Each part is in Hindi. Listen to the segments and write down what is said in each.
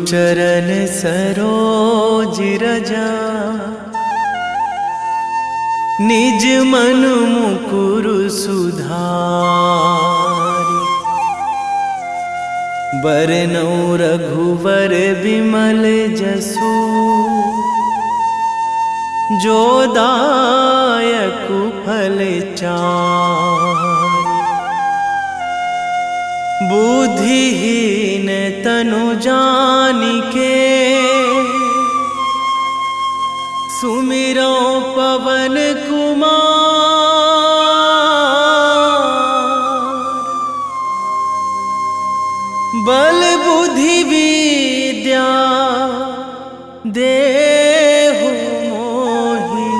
चरण सरोज रजा, निज मन मुकुर सुधारि। बरनउँ रघुवर बिमल जसु, जो दायक फल चारि। बुद्धिहीन तनु जानिके, सुमिरो पवन कुमार। बल बुद्धि विद्या देहु मोहि,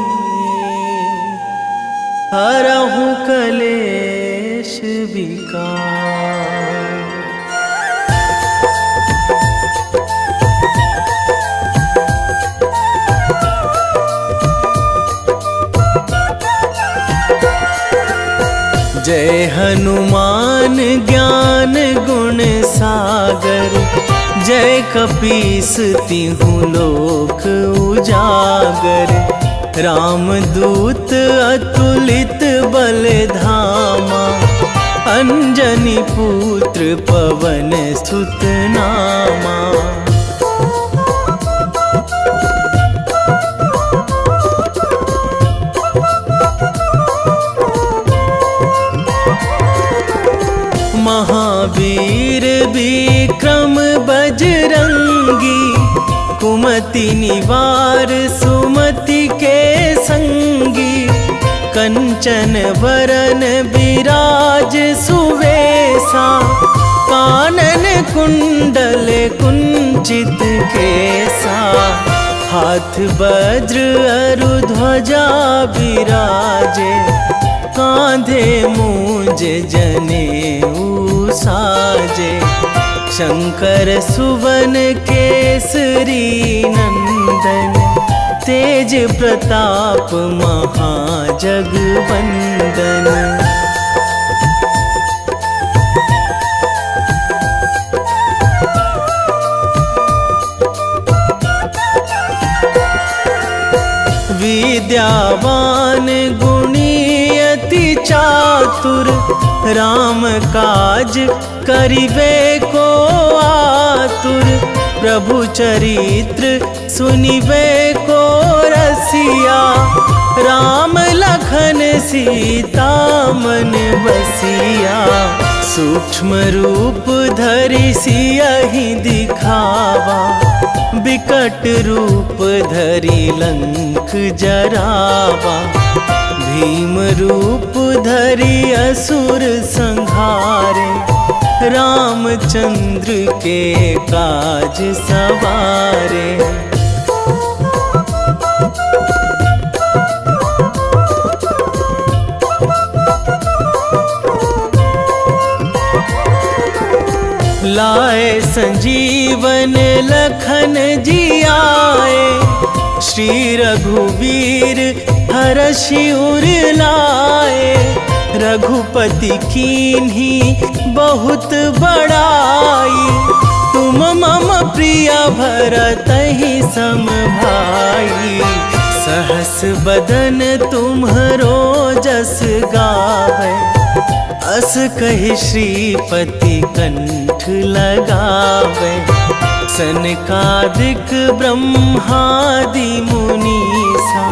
हरहु कलेश विकार। जय हनुमान ज्ञान गुण सागर, जय कपीस तिहु लोक उजागर। रामदूत अतुलित बल धामा, अंजनी पुत्र पवन सुत नामा। महावीर विक्रम बजरंगी, कुमति निवार सुमति के संगी। कंचन वरन विराज सुवेशा, कानन कुंडल कुंचित केसा। हाथ वज्र अरु ध्वजा बिराजे, कांधे मूंज जनेऊ साजे। शंकर सुवन केसरी नंदन, तेज प्रताप महाजगवंदन। विद्यावान गुणी अति चातुर, राम काज करिबे को आतुर। प्रभु चरित्र सुनिबे को रसिया, राम लखन सीता मन बसिया। सूक्ष्म रूप धरि सियहि दिखावा, बिकट रूप धरि लंक जरावा। भीम रूप धरि असुर संहारे, रामचंद्र के काज सवारे। लाए संजीवन लखन जियाए, श्री रघुवीर हरषि उर लाए। रघुपति कीन्ही बहुत बड़ाई, तुम मम प्रिय भरतहि सम भाई। सहस बदन तुम्हरो जस गावै, अस कहि श्रीपति कंठ लगावै। सनकादिक ब्रह्मादि मुनीसा,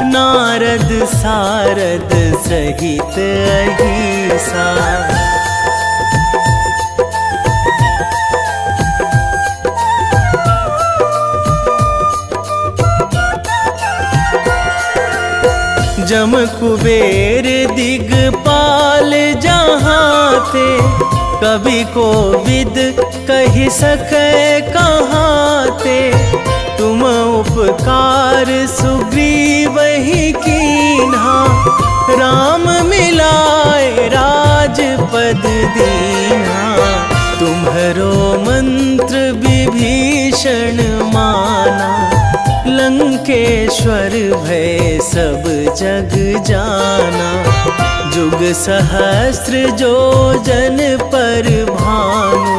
नारद सारद सहित अहिसा। जम कुबेर दिगपाल जहाँ थे, कवि कोविद कहि सकै कहाँ ते। तुम उपकार सुग्रीवहि कीन्हा, राम मिलाए राजपद दीन्हा। तुम्हरो मंत्र विभीषण माना, लंकेश्वर भय सब जग जाना। जुग सहस्र जो जन पर भानु,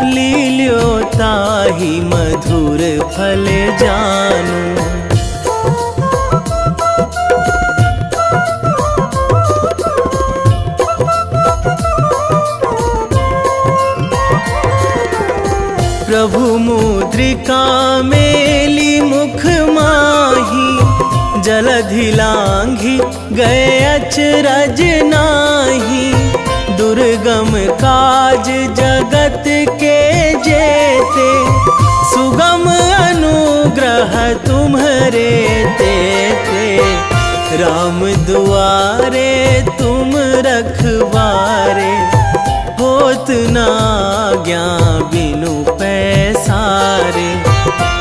लील्यो ताहि मधुर फल जानू। प्रभु मुद्रिका मेली मुख माही, जलधि लांघी गए अचरज नाही। दुर्गम काज जगत के जेते, सुगम अनुग्रह तुम्हरे तेते। राम दुआरे तुम रखवारे, होत ना आज्ञा बिनु पैसारे।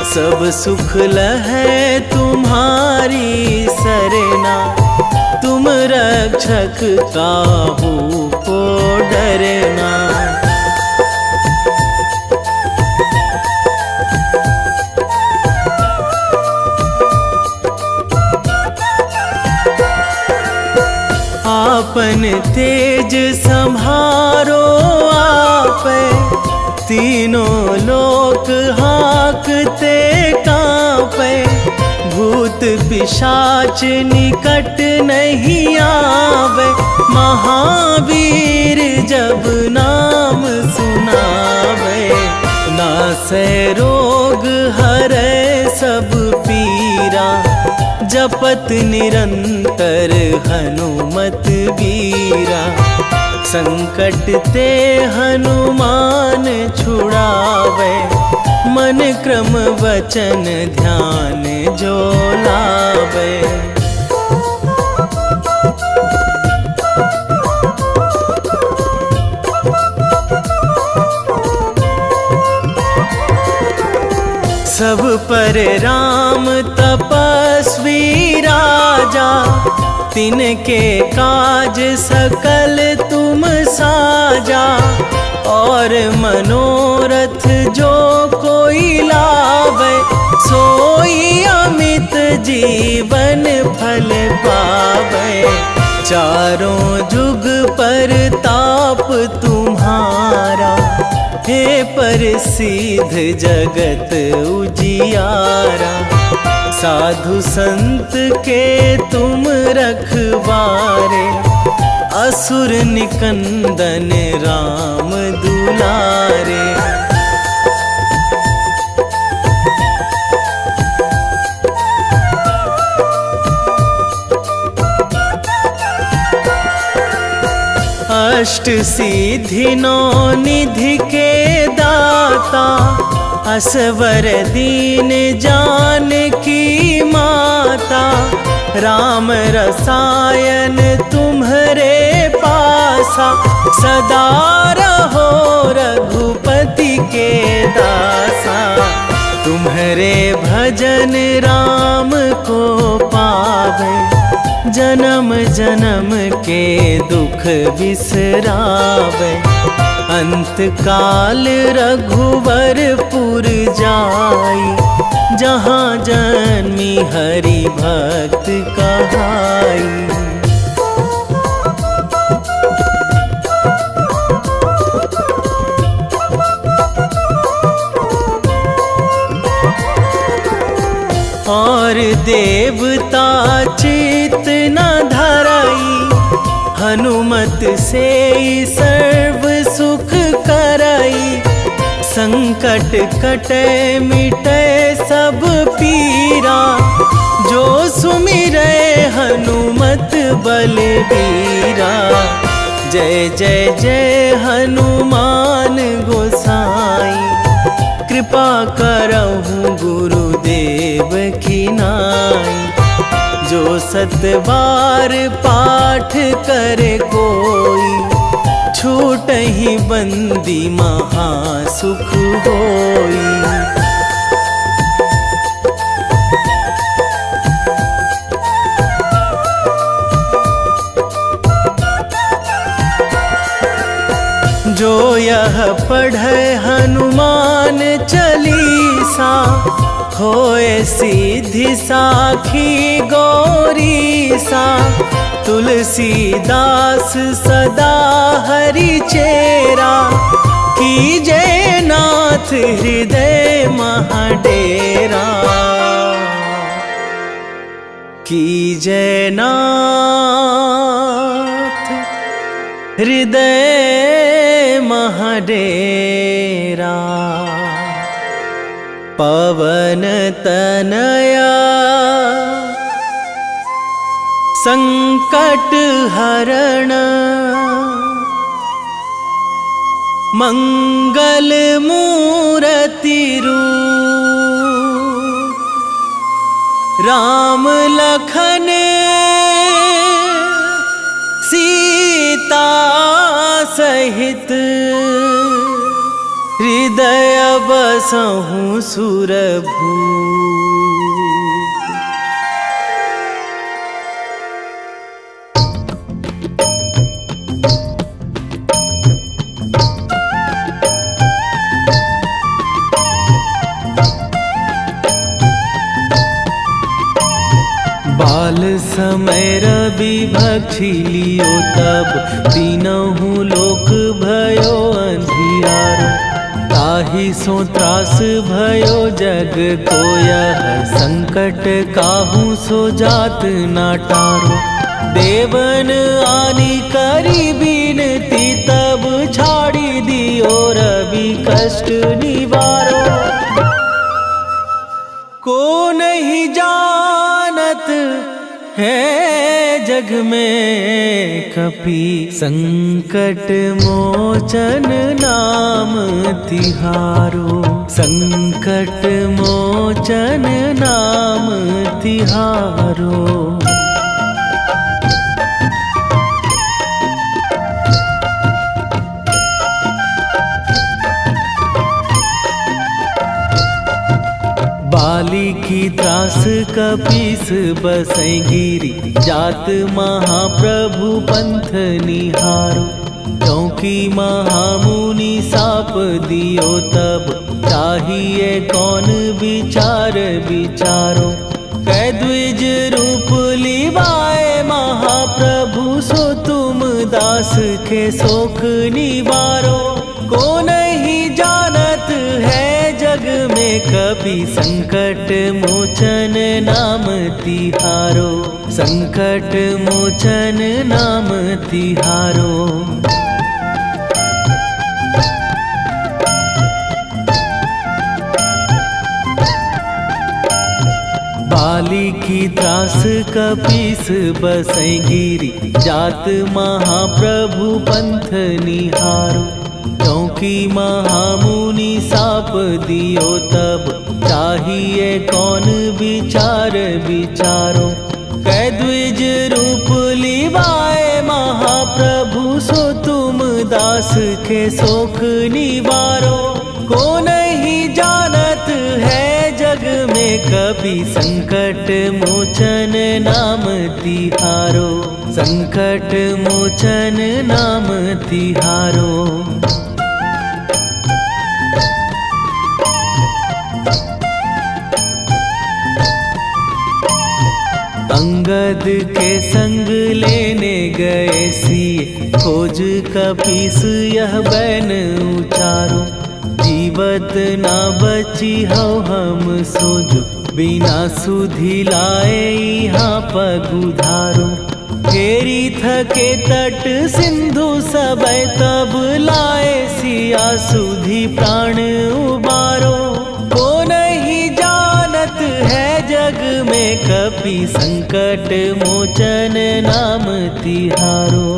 सब सुख लहै तुम्हारी सरना, तुम रक्षक काहू को डरना। आपन तेज संहारो आपै, तीनों लोक हाकते कांपै। भूत पिशाच निकट नहीं आवे, महावीर जब नाम सुनावे। नासै रोग हरै सब पीरा, जपत निरंतर हनुमत वीरा। संकट ते हनुमान छुड़ावे, मन क्रम वचन ध्यान जो लावे। सब पर राम तपस्वी राजा, तिनके काज सकल तुम साजा। और मनोरथ जो कोई लावे, सोई अमित जीवन फल पावे। चारों जुग पर ताप तुम्हारा, हे प्रसिद्ध जगत उजियारा। साधु संत के तुम रखवारे, असुर निकंदन राम दुलारे। अष्ट सिद्धि नौ निधि के दाता, असवर दीन जानकी माता। राम रसायन तुम्हरे पासा, सदा रहो रघुपति के दासा। तुम्हरे भजन राम को पावे, जन्म जन्म के दुख बिसरावे। अंत काल रघुवरपुर जाई, जहाँ जन्मी हरि भक्त कहाई। और देवता चित न धराई, हनुमत से सर्व सुख कराई। संकट कटे मिटे सब पीरा, जो सुमिरै हनुमत बलबीरा। जय जय जय हनुमान गोसाई, कृपा करहु गुरुदेव की नाई। जो सतबार पाठ करे कोई, छूटहि बंदी महासुख होई। जो यह पढ़े हनुमान चालीसा, होए सीधी साखी गौरी सा। तुलसीदास सदा हरि चेरा, कीजे नाथ हृदय महाडेरा। कीजे नाथ हृदय महाडेरा। पवन तनया संकट हरण, मंगल मूर्ति रूप। राम लखन सीता सहित, हृदय बसहु सुरभूप। बाल समय रवि भक्षी लियो तब, तीनहु लोक भयो अंधियारो। ताहि सो त्रास भयो जग को यह, संकट काहू सो जात ना टारो। देवन आनी करी बिनती, तब छाड़ी दियो रवि कष्ट निवारो। को नहीं जानत है जग में कपि, संकट मोचन नाम तिहारो। संकट मोचन नाम तिहारो। बाली की त्रास कपीस बसै गिरी, जात महाप्रभु पंथ निहारो। क्योंकि महामुनि साप दियो तब, चाहिए कौन विचार विचारो। कै द्विज रूप लिवाए महाप्रभु, सो तुम दास के शोक निवारो। को नहीं जानत है जग में कपि, संकट मोचन नाम तिहारो। संकट मोचन नाम तिहारो। बाली की त्रास कपीस बसै गिरी, जात महाप्रभु पंथ निहारो। क्योंकि महामुनि साप दियो तब, चाहिए कौन विचार विचारो। कै द्विज रूप लिवाए महाप्रभु, सो तुम दास के शोक निवारो। को नहीं जानत है जग में कपि, संकट मोचन नाम तिहारो। संकट मोचन नाम तिहारो। अंगद के संग लेने गए सिए, खोज कपीस यह बैन उचारो। जीवत ना बची हो हम सोजो, बिना सुधि लाए यहाँ पगुधारो। फेरी थके तट सिंधु सबय, तब लाए सिया सुधि प्राण उबारो। को नहीं जानत है जग में कपि, संकट मोचन नाम तिहारो।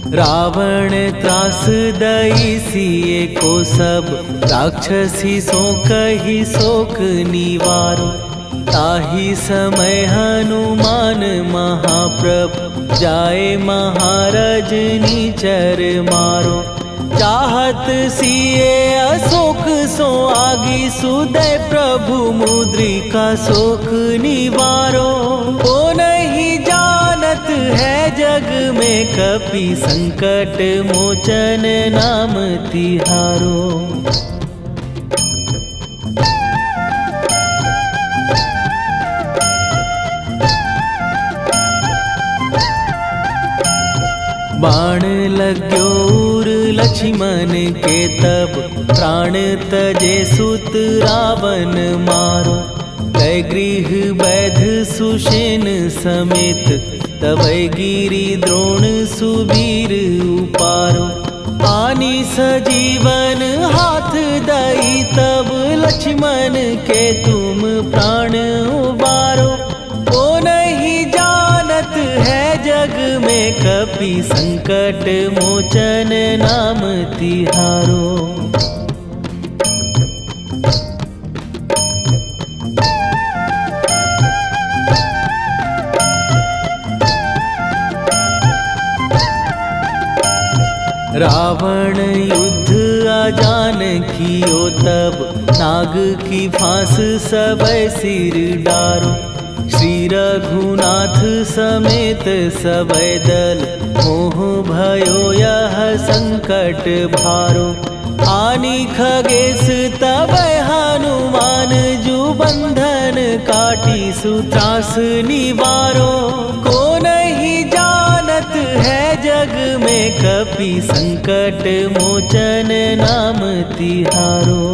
रावण त्रास दई सिए को सब, राक्षसी सो कही शोक निवारो। ताहि समय हनुमान महाप्रभु, जाए महाराज नीचर मारो। चाहत सिए अशोक सो आगी सुदय प्रभु मुद्रिका शोक निवारो। ओ नहीं जानत है जग में कपि संकट मोचन नाम तिहारो। बाण लाग्यो उर लक्ष्मण के तब प्राण तजे सुत रावण मारो। कै गृह वैध सुषेण समेत तबै गिरि द्रोण सुबीर उपारो। आनी सजीवन हाथ दई तब लक्ष्मण के तुम प्राण उबारो। ओ नहीं जानत है जग में कपि संकट मोचन नाम तिहारो। रावण युद्ध आजान कियो तब नाग की फांस सबै सिर डारो। श्री रघुनाथ समेत सबै दल मोह भयो यह संकट भारो। आनी खगेश तबै हनुमान जु बंधन काटी सुत्रास निवारो। को नहीं जानत है जग में कपि संकट मोचन नाम तिहारो।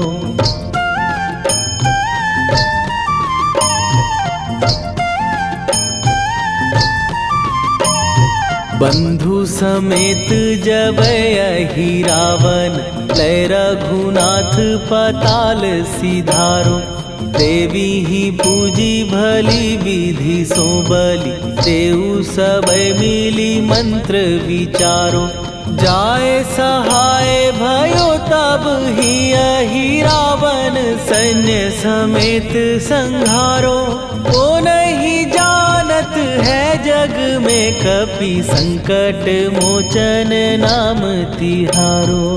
बंधु समेत जबै अहि रावण लय रघुनाथ पताल सिधारो। देवी ही पूजी भली विधि सो बलि देऊ सबै मिली मंत्र विचारो। जाए सहाय भयो तब ही अहि रावण सैन्य समेत संहारो। ओ नहीं जानत है जग में कपि संकट मोचन नाम तिहारो।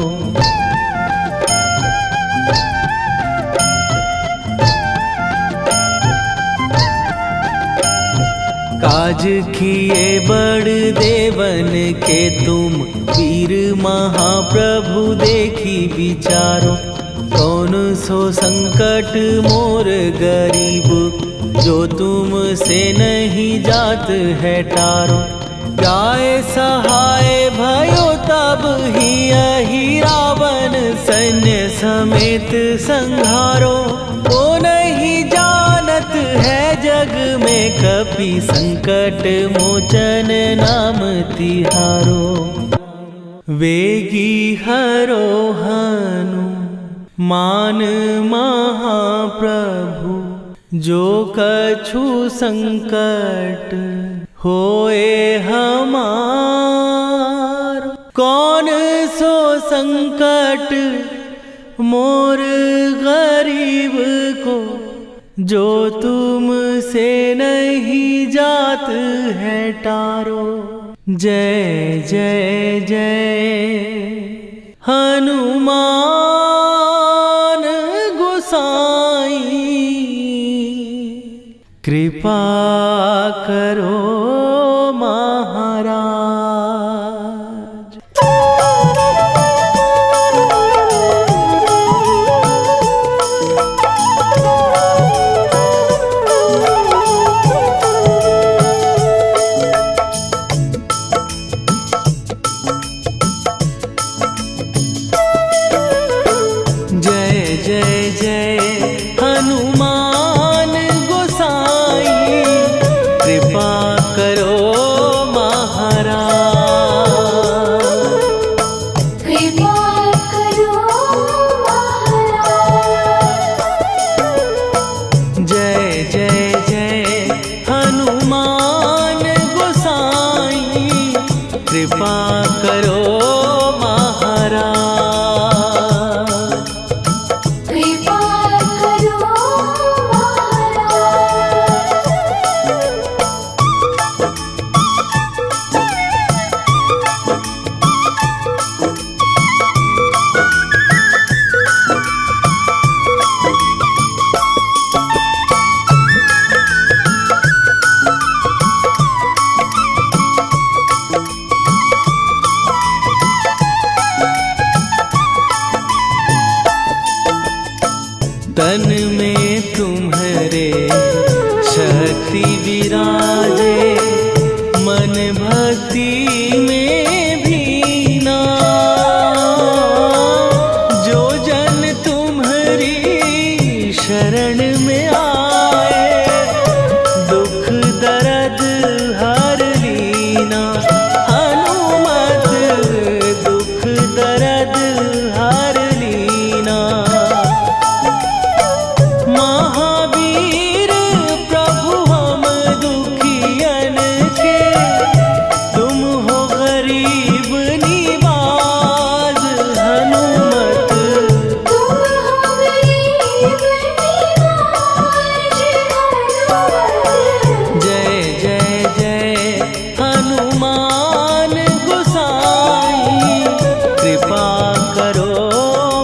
काज किए बड़ देवन के तुम वीर महाप्रभु देखी विचारो। कौन सो संकट मोर गरीब जो तुम से नहीं जात है टारो। जाए सहाय भयो तब ही अहि रावण सैन्य समेत संहारो। ओ नहीं जानत है जग में कपि संकट मोचन नाम तिहारो। वेगी हरो हनु मान महाप्रभु जो कछु संकट होए हमार। कौन सो संकट मोर गरीब को जो तुम से नहीं जात है टारो। जय जय जय हनुमान गोसाई कृपा करो महाराज। जय जय जय हनुमान गोसाई कृपा कर विराजे, मन भक्ति में भीना। जो जन तुम्हारी शरण में आए, दुख दर्द हर लीना। हनुमत दुख दर्द हर लीना। महावीर प्रभु हम दुखियन के, तुम हो गरीब निवाज। हनुमत तुम हो गरीब निवाज। जय जय जय हनुमान गोसाई, कृपा करो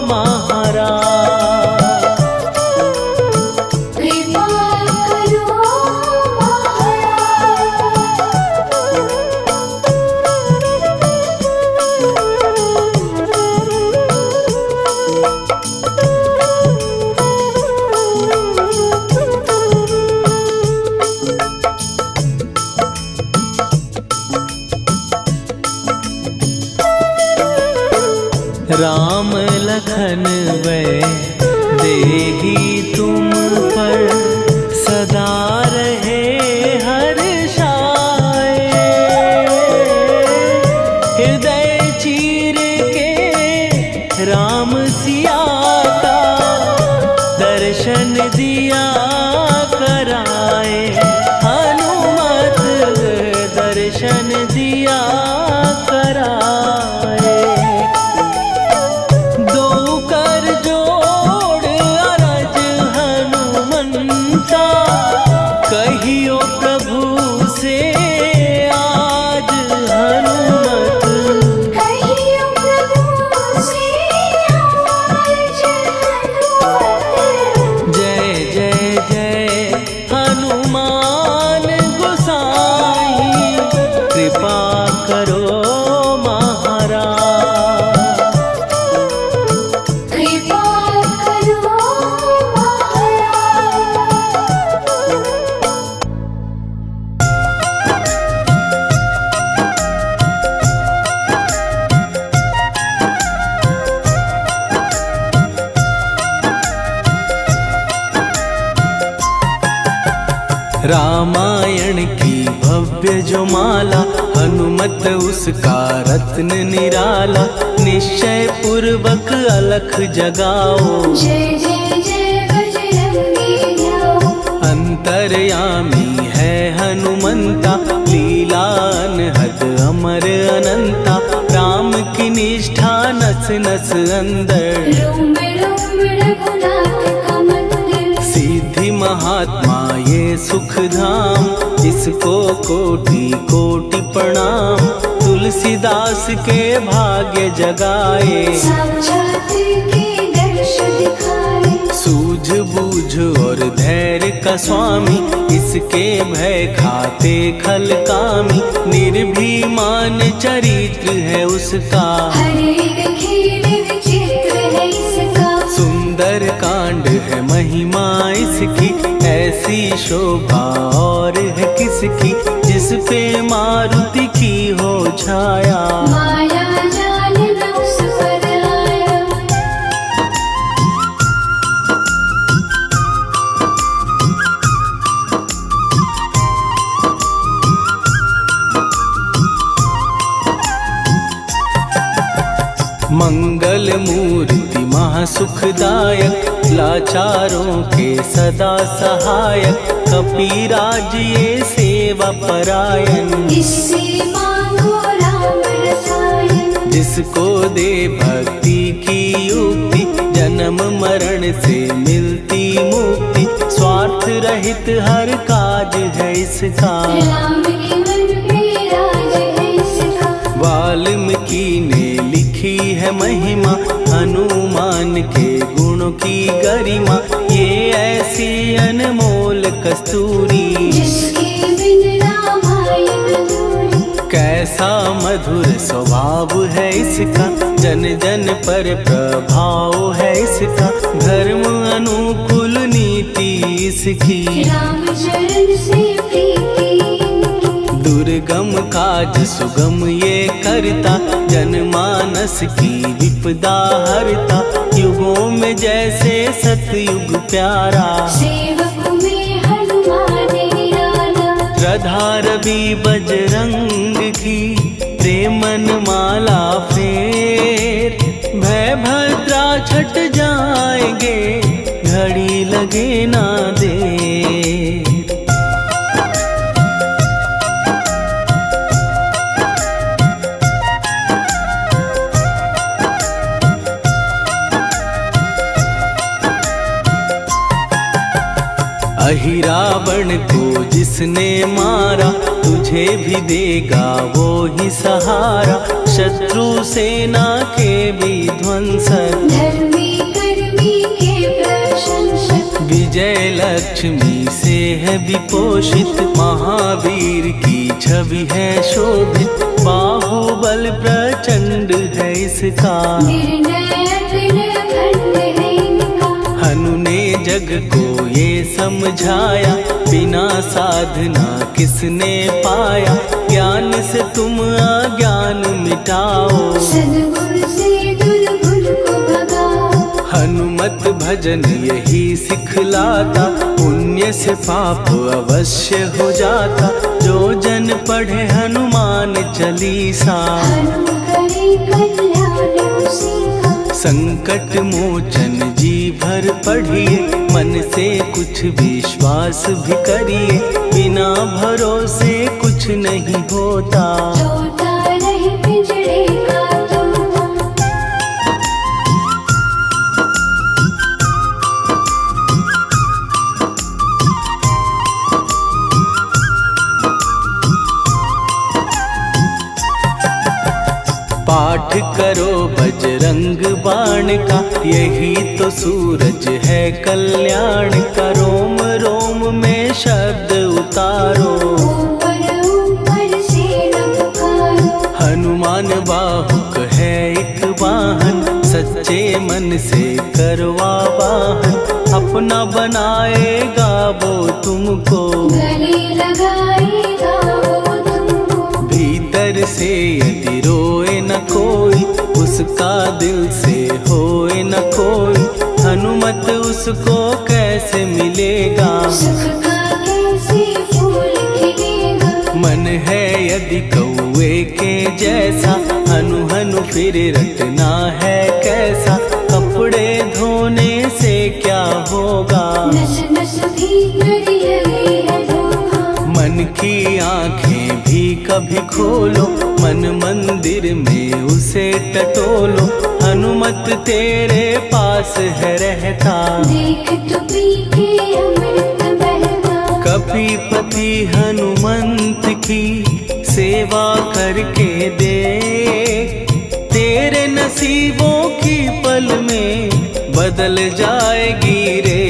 महाराज। कृपा करो राम लखन वै देही तुम पर, सदा रहे हर्षाए। हृदय चीर के राम सिया का, दर्शन दिया कराए। हनुमत दर्शन दिया कराए। दो कर जोड़ अरज हनुमंता, कहियो प्रभु से आज। हनुमत कहियो प्रभु से आज। हनुमत जय जय जय हनुमान गोसाई, कृपा करो महाराज। कृपा करो महाराज। रामायण की भव्य जो माला, हनुमत उसका रत्न निराला। निश्चय पूर्वक अलख जगाओ, जय जय जय बजरंगी जाओ। अंतर्यामी है हनुमंता, लीला अनहद अमर अनंता। राम की निष्ठा नस नस अंदर, रोम रोम रघुनाथ का मंदिर। सिद्धि महात्मा ये सुख धाम, इसको कोटि कोटि प्रणाम। तुलसीदास के भाग्य जगाए, साक्षात के दर्श दिखाए। सूझ बूझ और धैर्य का स्वामी, इसके भय खाते खल कामी। निर्भीमान चरित्र है उसका, हर एक खेल विचित्र है इसका। सुंदर कांड है महिमा इसकी। ऐसी शोभा और है किसकी, जिस पे मारुति की हो छाया। माया जाल न उस पर आया। मंगल मूर्ति महासुखदायक, लाचारों के सदा सहायक। कपीराज ये सेवा परायण, इससे मांगो राम रसायन। जिसको दे भक्ति की युक्ति, जन्म मरण से मिलती मुक्ति। स्वार्थ रहित हर काज है इसका, राम के मन पे राज है इसका। वाल्मीकि ने लिखी है महिमा, हनुमान के गुणों की गरिमा। ये ऐसी अनमोल कस्तूरी, जिसके बिन रामायण अधूरी। कैसा मधुर स्वभाव है इसका, जन जन पर प्रभाव है इसका। धर्म अनुकूल नीति इसकी, राम चरण से प्रीति दुर्गम काज सुगम ये करता, जनमानस की विपदा हरता। युगों में जैसे सतयुग प्यारा, सेवक में हनुमान निराला। श्रद्धा रवि बजरंग की, प्रेमन माला फेर। भय भद्रा छट जाएंगे, घड़ी लगे ना देर। अहिरावण को जिसने मारा, तुझे भी देगा वो ही सहारा। शत्रु सेना के विध्वंसक, धर्मी कर्मी के प्रशंसक। विजय लक्ष्मी से है विपोषित, महावीर की छवि है शोभित। बाहुबल प्रचंड है इसका, निर्णय अखंड है इनका। हनु ने जग को ये समझाया, बिना साधना किसने पाया। ज्ञान से तुम अज्ञान मिटाओ, सद्गुण से दुर्गुण को भगाओ। हनुमत भजन यही सिखलाता, पुण्य से पाप अवश्य हो जाता। जो जन पढ़े हनुमान चालीसा, हनु करे कल्याण उसी का। संकट मोचन जी भर पढ़िए, मन से कुछ विश्वास भी करिए। बिना भरोसे कुछ नहीं होता, तोता रहे पिंजड़े का तोता। पाठ करो बजरंग बाण का, यही तो सूरज है कल्याण का। रोम रोम में शब्द उतारो, ऊपर ऊपर से न पुकारो। हनुमान बाहुक है एक वाहन, सच्चे मन से करवा वाहन। अपना बनाएगा वो तुमको, गले लगाएगा वो तुमको। भीतर से यदि रोए न कोई, उसका दिल से होए न कोई। हनुमत उसको कैसे मिलेगा, सुख का कैसे फूल खिलेगा। मन है यदि कौए के जैसा, हनु हनु फिर रटना है कैसा। कपड़े धोने से क्या होगा, नस नस भीतर लगी है धोखा। मन की आंखें भी कभी खोलो, मन मंदिर में उसे टटोलो। हनुमत तेरे पास है रहता, देख तो पी के अमृत बहता। कपीपति हनुमंत की सेवा करके दे। तेरे नसीबों की पल में बदल जाएगी रे।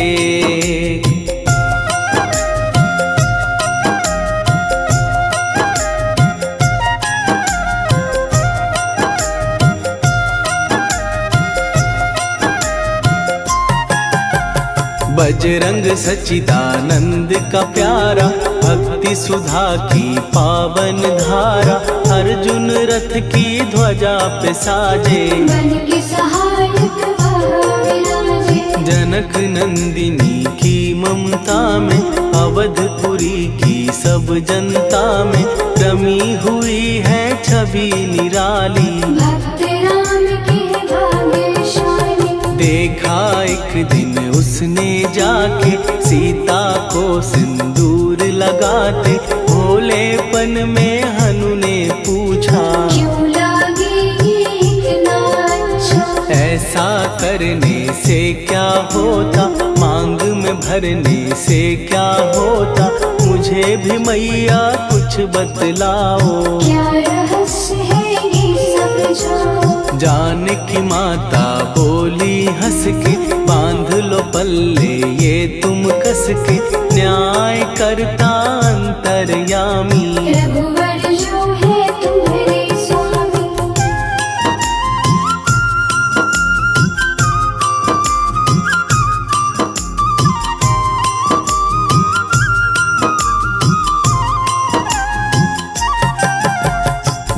बजरंग सच्चिदानंद का प्यारा, भक्ति सुधा की पावन धारा। अर्जुन रथ की ध्वजा पे साजे, बन के सहायक वहाँ विराजे। जनक नंदिनी की ममता में, अवधपुरी की सब जनता में। रमी हुई है छवि निराली, भक्त राम के भाग्यशाली। देखा एक दिन उसने जाके, सीता को सिंदूर लगाते। भोलेपन में हनु ने पूछा, क्यों लागे ये इतना अच्छा। ऐसा करने से क्या होता, मांग में भरने से क्या होता। मुझे भी मैया कुछ बतलाओ, क्या रहस्य है ये समझाओ। जानकी माता बोली हंस के, बांध लो पल्ले ये तुम कस के। न्याय करता अंतर्यामी, रघुवर जो है तुम्हारे स्वामी।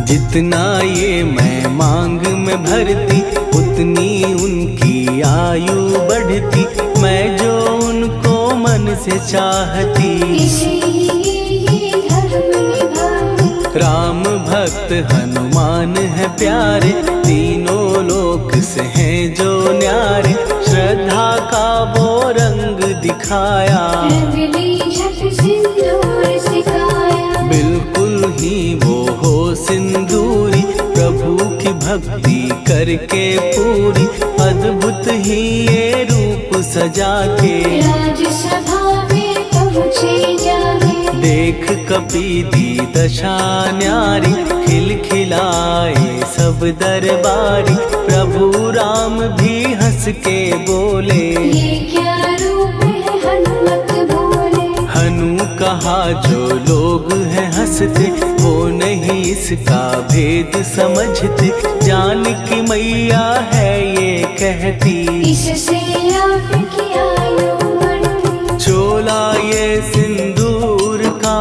जितना ये मैं मांग में भरती उतनी उनकी आयु बढ़ती, मैं जो उनको मन से चाहती। इसीलिए धर्म निभाते। राम भक्त हनुमान है प्यारे, तीनों लोक से हैं जो न्यारे, श्रद्धा का वो रंग दिखाया, रंग ली झट सिंदूर सिखाया। बिल्कुल ही वो हो सिंदूरी, प्रभु की भक्ति करके पूरी, अद्भुत ही ये रूप सजा के, राजसभा में पहुँचे जाके। देख कपीदी दशा न्यारी, खिलखिलाए सब दरबारी, प्रभु राम भी हंस के बोले, ये क्या रूप है हनुमत बोले। हनु कहा जो लोग हैं हंसते, वो नहीं इसका भेद समझते, जान की मैया है ये कहती, इससे आपकी आयु बढ़ती। चोला ये सिंदूर का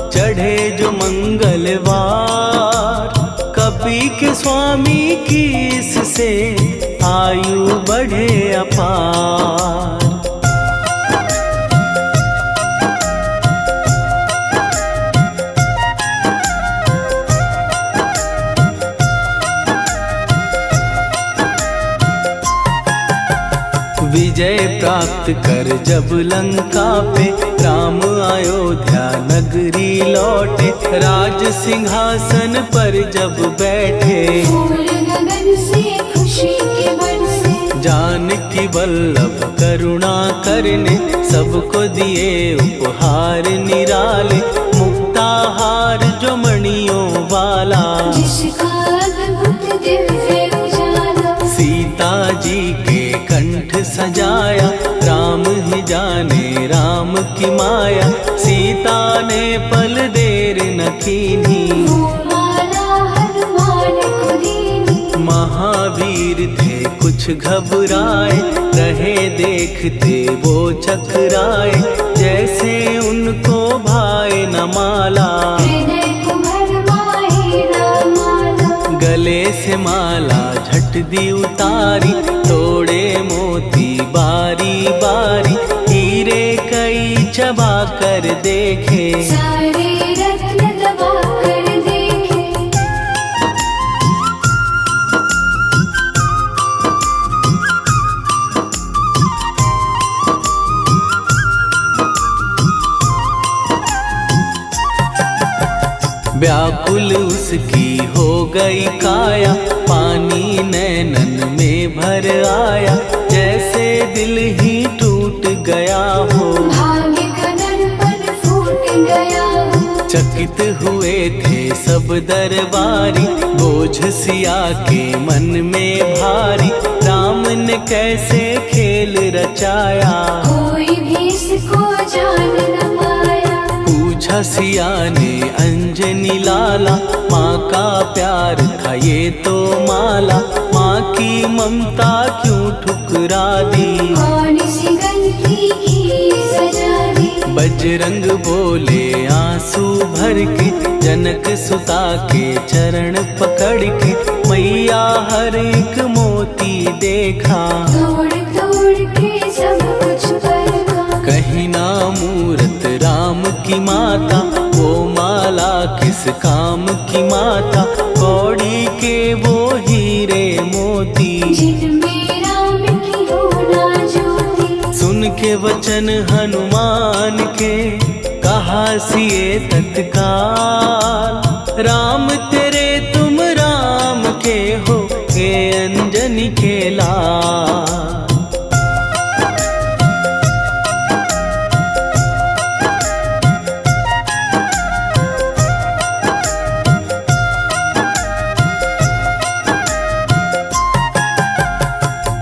चढ़े जो मंगलवार, कपी के स्वामी की इससे आयु बढ़े अपार। विजय प्राप्त कर जब लंका पे, राम अयोध्या नगरी लौटे, राज सिंहासन पर जब बैठे, फूल गगन से खुशी के बरसे। जानकी वल्लभ करुणा करने, सबको दिए उपहार निराले, मुक्ताहार जो मणियों वाला, जिसका अद्भुत दिव्य उजाला। सीता जी के कंठ सजाया, राम ही जाने राम की माया, सीता ने पल देर न कीन्ही, वो माला हनुमान को दीनी। महावीर थे कुछ घबराए, रहे देखते वो चकराए, जैसे उनको भाए न माला, हृदय को भरमाए न माला। गले से माला झट दी उतारी, तोड़े मोती बारी बारी, हीरे कई चबा कर देखे, सारे रत्न दबा कर देखे। व्याकुल उसकी हो गई काया, पानी नैनन में भर आया, जैसे दिल ही टूट गया हो, भाग्य का दर्पण फूट गया हो। चकित हुए थे सब दरबारी, बोझ सिया के मन में भारी, राम ने कैसे खेल रचाया, कोई भी इसको जान न पाया। पूछा सिया ने अंजनी लाला, माँ का प्यार था ये तो माला, माँ की ममता क्यों ठुकरा दी, कौन सी गलती की सजा दी। बजरंग बोले आंसू भर के, जनक सुता के चरण पकड़ के, मैया हर एक मोती देखा, तोड़ तोड़ के सब कुछ परखा। कहीं ना मूरत राम की माता, वो माला किस काम की माता, कौड़ी के वो हीरे मोती, जिनमें राम की होना ज्योति। सुन के वचन हनुमान के, कहा सिए तत्काल, राम तेरे तुम राम के हो, ये अंजनी के लाल।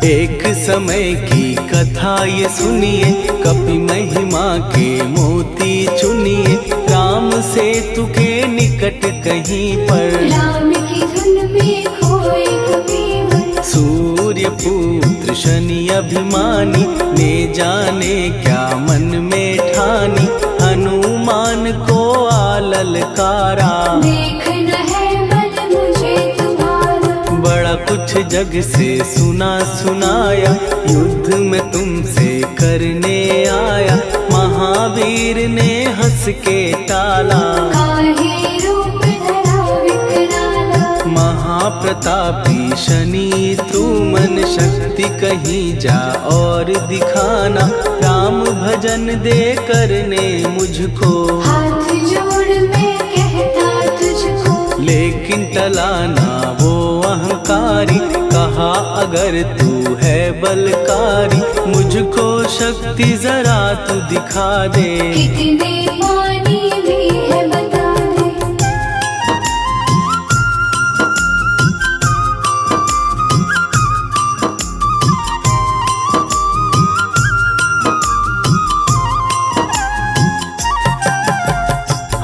एक समय की कथा ये सुनिए, कपि महिमा के मोती चुनिए, राम सेतु के निकट कहीं पर, राम की धुन में खोए कबीर। सूर्य पुत्र शनि अभिमानी, ने जाने क्या मन में ठानी, हनुमान को आ ललकारा, देखना है मन जग से सुना सुनाया, युद्ध में तुमसे करने आया। महावीर ने हंस के टाला, काहे रूप धरा विकराला। महाप्रतापी शनि तू मन शक्ति कहीं जा और दिखाना। राम भजन दे करने मुझको, हाथ जोड़ मैं कहता तुझको। लेकिन टला ना वो अहंकारी, कहा अगर तू है बलकारी, मुझको शक्ति जरा तू दिखा दे। कितने पानी भी है बता दे।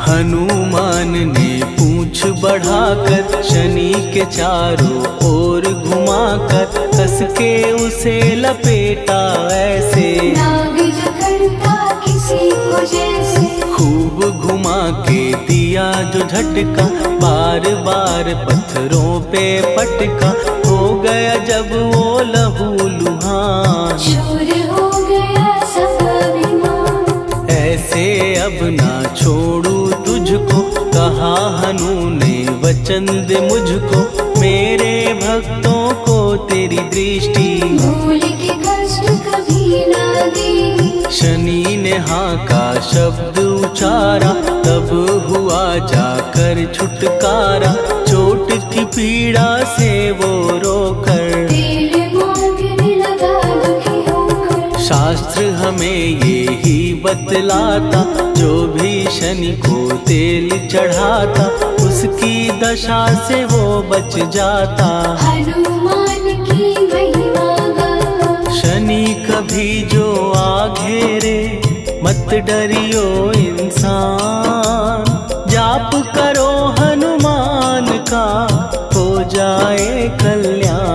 हनुमान ने पूंछ बढ़ाकर शनि के चारों ओर घुमाकर, कस के उसे लपेटा ऐसे। नाग जो करता किसी को जैसे, खूब घुमा के दिया जो झटका, बार बार पत्थरों पे पटका। हो गया जब वो लहू लुहान, चूर हो गया सब अभिमान। ऐसे अब ना छोड़ू तुझको, कहा हनु ने वचन दे मुझको। मेरे भक्तों को तेरी दृष्टि, भूल के कष्ट कभी ना देगी। शनि ने हाँ का शब्द उचारा, तब हुआ जाकर छुटकारा। चोट की पीड़ा से वो रोकर, तेल मांगने लगा दुखी होकर। शास्त्र हमें ये ही बतलाता, जो भी शनि को तेल चढ़ाता, उसकी दशा से वो बच जाता। हनुमान की महिमा गाता, शनि कभी जो आ घेरे, मत डरियो इंसान। जाप करो हनुमान का, हो जाए कल्याण।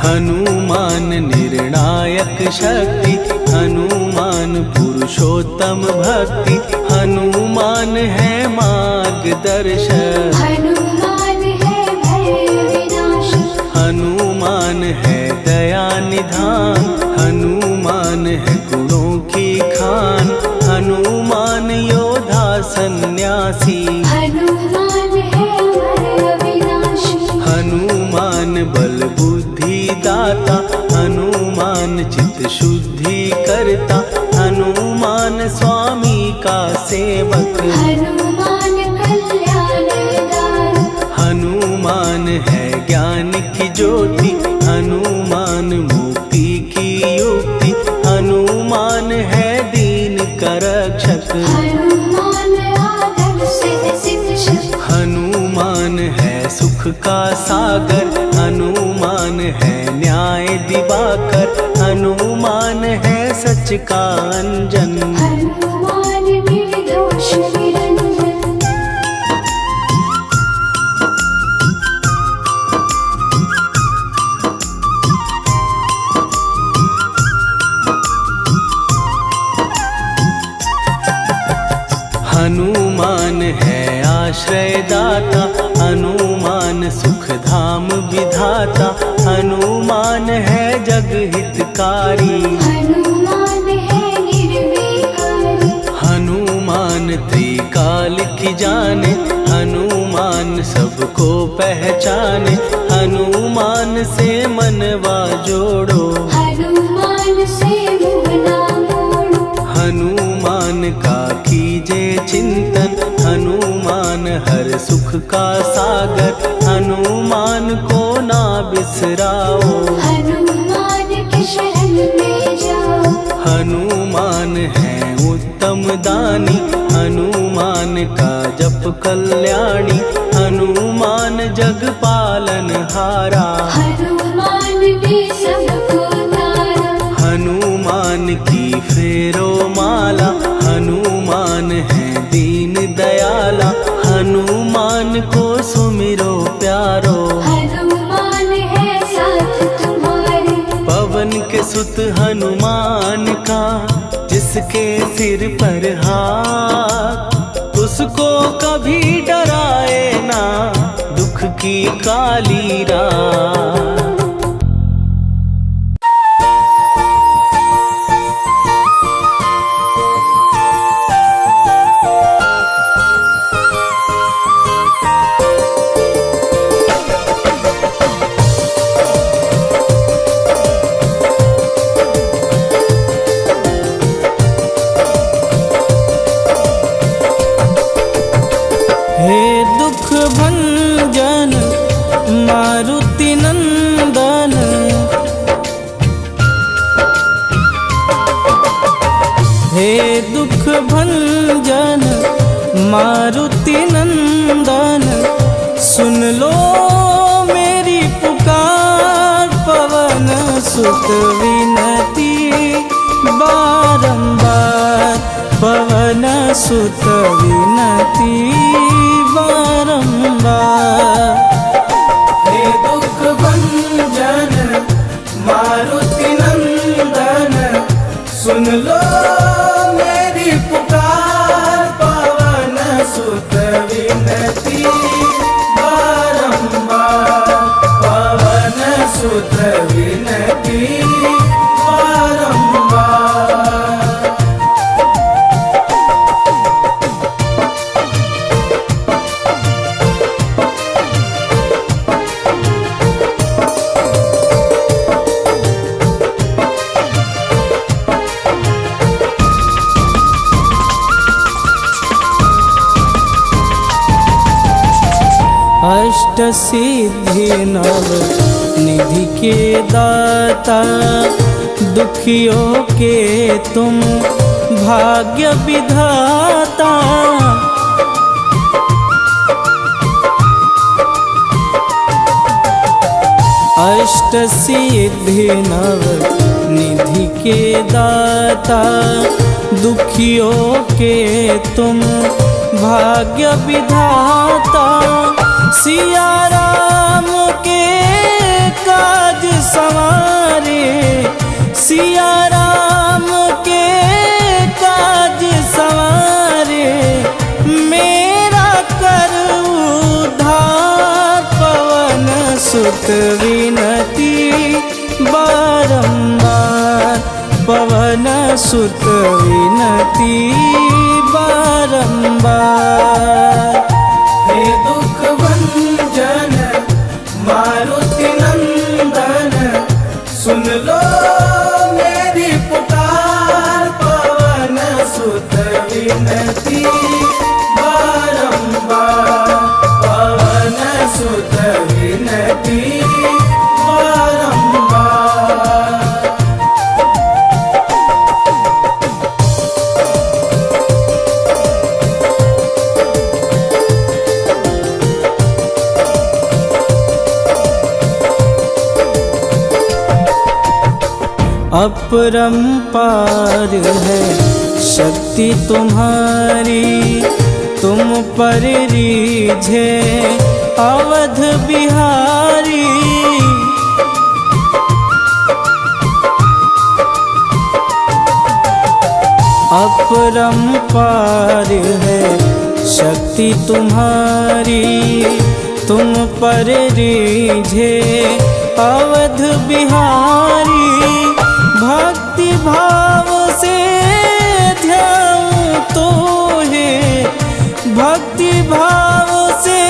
हनुमान निर्णायक शक्ति, हनुमान पुरुषोत्तम भक्ति। हनुमान है मार्गदर्शक, हनुमान है भय विनाशक। हनुमान है दया निधान, हनुमान है गुणों की खान। हनुमान योद्धा सन्यासी, हनुमान है भय विनाशी। हनुमान बल बुद्धि दाता, हनुमान चित्त शुद्धि करता। हनुमान स्वामी का सेवक, हनुमान कल्याणदायक। हनुमान है ज्ञान की ज्योति, हनुमान मुक्ति की युक्ति। हनुमान है दीन का रक्षक, हनुमान आदर से सिद्ध शक। हनुमान है सुख का सागर, हनुमान है न्याय दिवाकर। हनुमान है सच का अंजन, हनुमान निर्दोष निरंजन। हनुमान है आश्रय दाता, हनुमान सुख धाम विधाता। हनुमान है जग हितकारी, हनुमान है निर्विकारी। हनुमान त्रिकाल की जाने, हनुमान सबको पहचाने। हनुमान से मनवा जोड़ो, हनुमान से मुँह ना मोड़ो। हनुमान का कीजे चिंतन, हनुमान हर सुख का सागर। हनुमान को ना बिसराओ, हनुमान के शरण में जाओ। हनुमान है उत्तम दानी, हनुमान का जप कल्याणी। हनुमान जग पालन हारा, हनुमान ने सबको तारा। हनुमान की फेरो माला, हनुमान है दीन दयाला। हनुमान को सुमिरो प्यारो, हनुमान है साथ तुम्हारा। की काली रात। हे दुख भंजन मारुति नंदन, हे दुख भंजन मारुति नंदन, सुन लो मेरी पुकार, पवन सुत विनती बारंबार, पवन सुत विनती बारंबार। हे दुख भंजन मारुति नंदन, सुन लो मेरी पुकार, पवन सुत विनती बारंबार, पवन सुत विनती बारंबार। अष्ट सिद्धि नव निधि के दाता, दुखियों के तुम भाग्य विधाता। अष्ट सिद्धि नव निधि के दाता, दुखियों के तुम भाग्य विधाता। सिया राम के काज संवारे, सिया राम के काज संवारे, मेरा कर उद्धार, पवन सुत विनती बारंबार, पवन सुत विनती बारंबार। हे दुख भंजन मारुति नंदन, सुन लो मेरी पुकार, पवन सुत विनती बारंबार, पवन सुत विनती बारंबार। अपरंपार है शक्ति तुम्हारी, तुम पर रीझे अवध बिहारी। अपरंपार है शक्ति तुम्हारी, तुम पर रीझे अवध बिहारी। भक्ति भाव से ध्याऊं तो है, भक्ति भाव से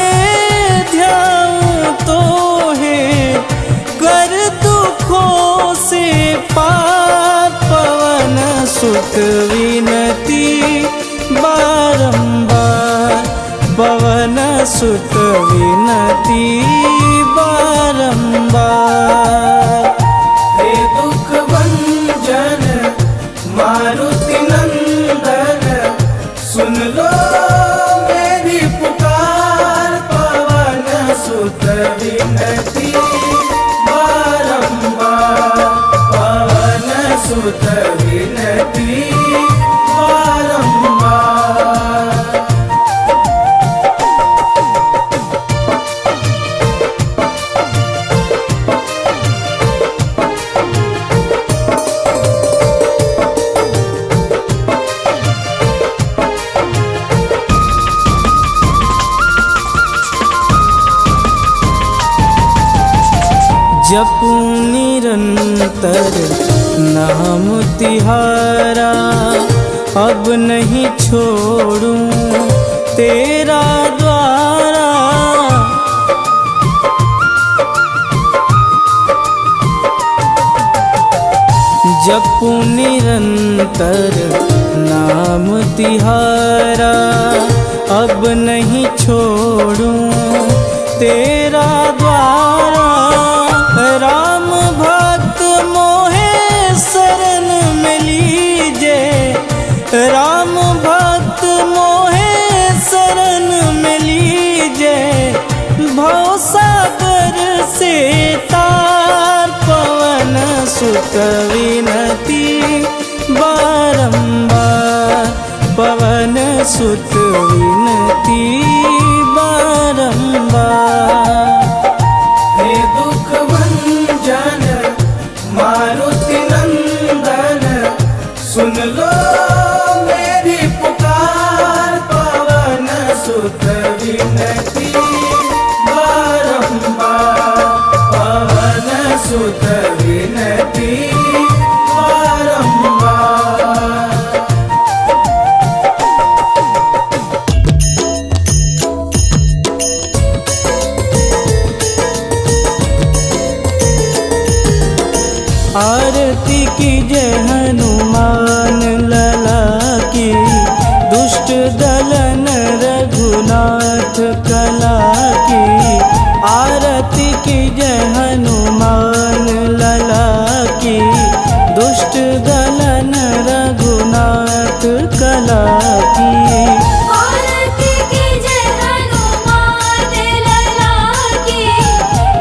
ध्याऊं तो है, कर दुखों से पार, पवन सुत विनती बारंबार, पवन सुत विनती बारंबार। हे दुख भंजन मारुति नंदन, सुन लो मेरी पुकार, पवन सुत विनती बारंबार, पवन सुत विनती बारंबार। जपू निरंतर नाम तिहारा, अब नहीं छोड़ूं तेरा द्वारा। जपू निरंतर नाम तिहारा, अब नहीं छोड़ूं तेरा द्वारा। राम भक्त मोहे शरण में लीजे, राम भक्त मोहे शरण में लीजे। भव सागर से तार पवन सुत विनती बारंबार, पवन सुत विनती बारंबार। हे दुख भंजन मारुति नंदन, सुन लो मेरी पुकार। पवन सुत विनती बारंबार, पवन सुत विनती बारंबार। आरती की जय हनुमान लला की, दुष्ट दलन रघुनाथ कला की। आरती की जय हनुमान लला की, दुष्ट दलन रघुनाथ कला की। आरती की जय हनुमान लला की,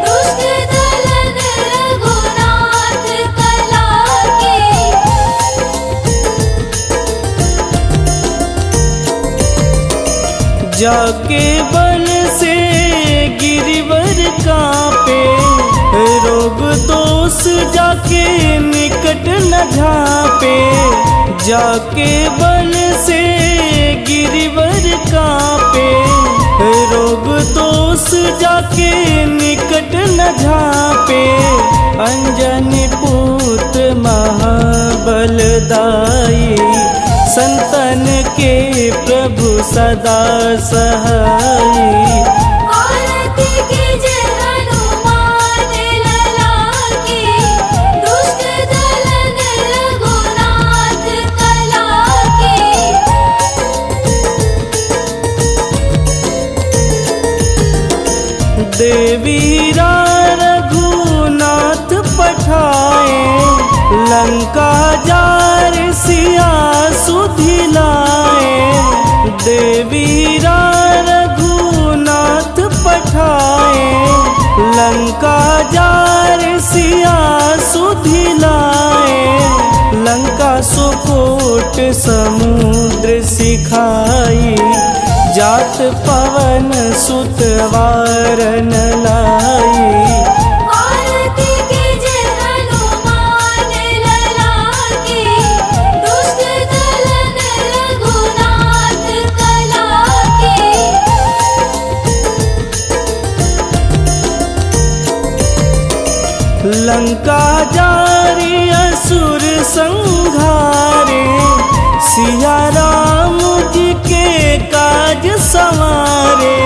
दुष्ट दलन रघुनाथ कला की। जाके बल से गिरिवर कांपे, रोग दोष जाके निकट न झांपे। जाके बल से गिरिवर कांपे, रोग दोष जाके निकट न झांपे। अंजनी पुत्र महाबलदाई, संतन के प्रभु सदा सहाई। आरती की जय हनुमान लला की, दुष्ट दलन रघुनाथ कला की। देवीरा रघुनाथ पठाए, लंका जार सिया सुधिलाए। देवीरा रघुनाथ पठाए, लंका जार सिया सुधिलाए। लंका सुकोट समुद्र सिखाई, जात पवन सुत वारन लाई। आरती की जय हनुमान लला की, दुष्ट दलन रघुनाथ कला की। लंका जारी असुर संघारे, सिया राम जी के काज संवारे।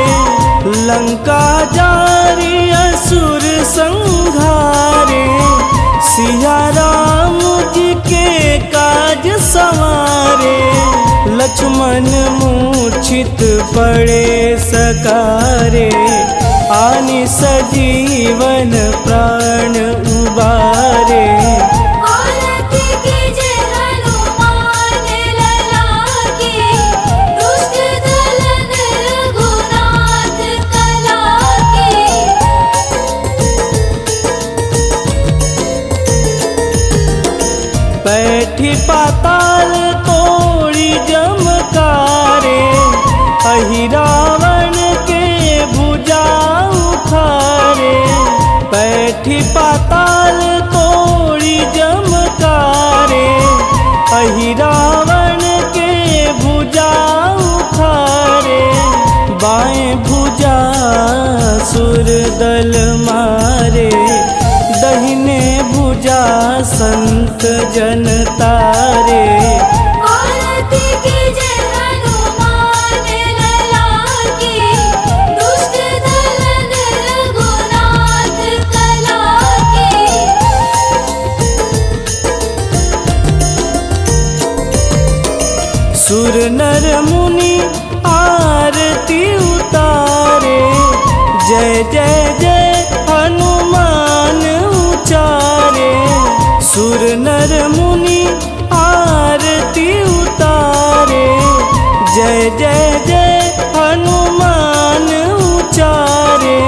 लंका जारी असुर संघारे, सिया राम जी के काज संवारे। लक्ष्मण मूर्छित पड़े सकारे, आनि सजीवन प्राण उबारे। आरती की जय हनुमान लला की, दुष्ट दलन रघुनाथ कला की। बैठी पाताल तोड़ी जमकारे, अहि रावण के भुजा उखारे। बैठी पाताल तोड़ी जमकारे, अहि रावण के भुजा उखारे। बाएं भुजा सुर दल मारे, संत जन तारे। आरती कीजिए हनुमान लला की, दुष्ट दलन रघुनाथ कला की। सुर नर मुनि आरती उतारे, जय जय जय हनुमान उचारे। सुर नर मुनि आरती उतारे, जय जय जय हनुमान उचारे।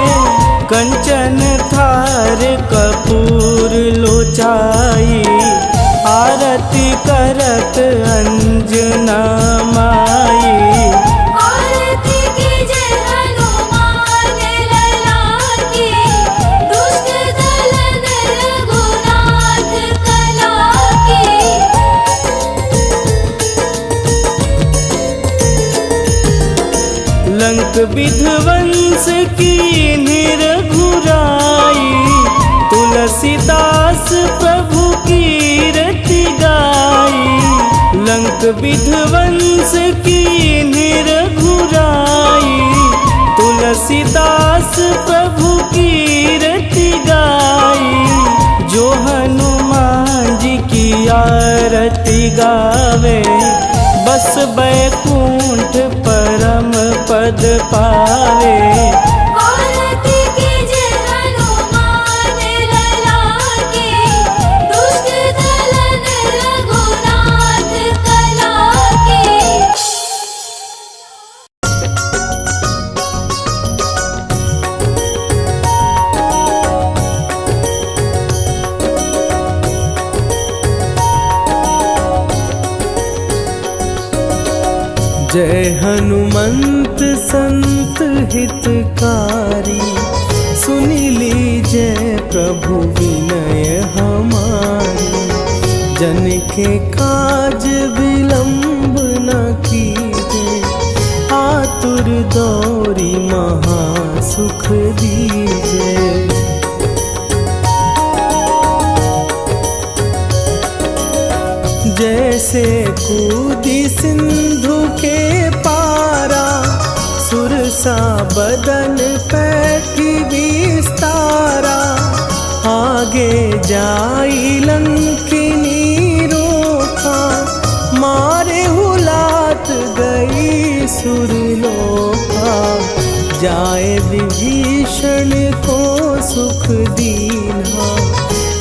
कंचन थार कपूर लोचाई, आरती करत अंजना माई। आरती कीजिए हनुमान लला की, दुष्ट दलन रघुनाथ कला की। लंक विध्वंस की निरघुराई, तुलसीदास प्रभु कीरति गाई। लंक विध्वंस की निरघुराई, तुलसीदास प्रभु कीरति गाई। जो हनुमान जी की आरती गावे, बस बैकुंठ परम पद पावे। आरती कीजिए हनुमान लला की, दुष्ट दलन रघुनाथ कला की। जय हनुमंत संत हितकारी, सुनि लीजय प्रभु विनय हमारी। जन के काज विलंब न कीजे, आतुर दौरी महा सुख दीजे। जैसे कूदी सिंधु के पारा, सुरसा बदन पैठी विस्तारा। आगे जाई लंकिनी रोका, मारे हुलात गई सुरलोका। जाए विभीषण को सुख दीना,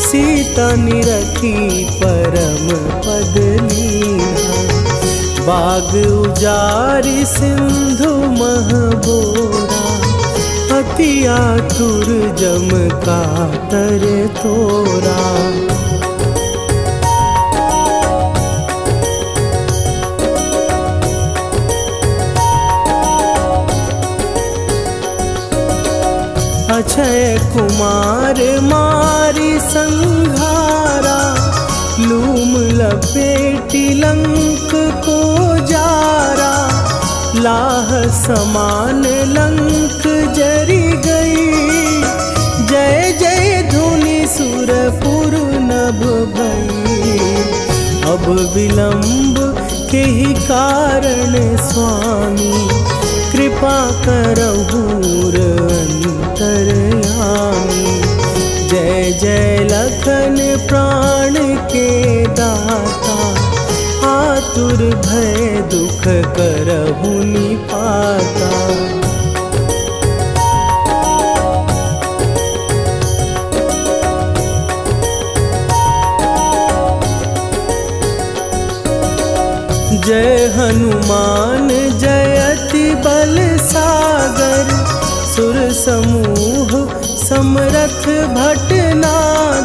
सीता निरखी परम पद लीना। बाग उजारि सिंधु महबोरा, अति आतुर जम कातर तोरा। अक्षय कुमार मारी संघारा, लूम लपेटी लंक को जारा। लाह समान लंक जरी गई, जय जय धुनि सुरपुर नभ भई। अब विलंब के ही कारण स्वामी, कृपा करहु अंतरयामी। जय जय लखन प्राण के दाता, आतुर भय दुख करहु निपाता। जय हनुमान जयति बल सागर, सुर समूह समरथ भटनागर।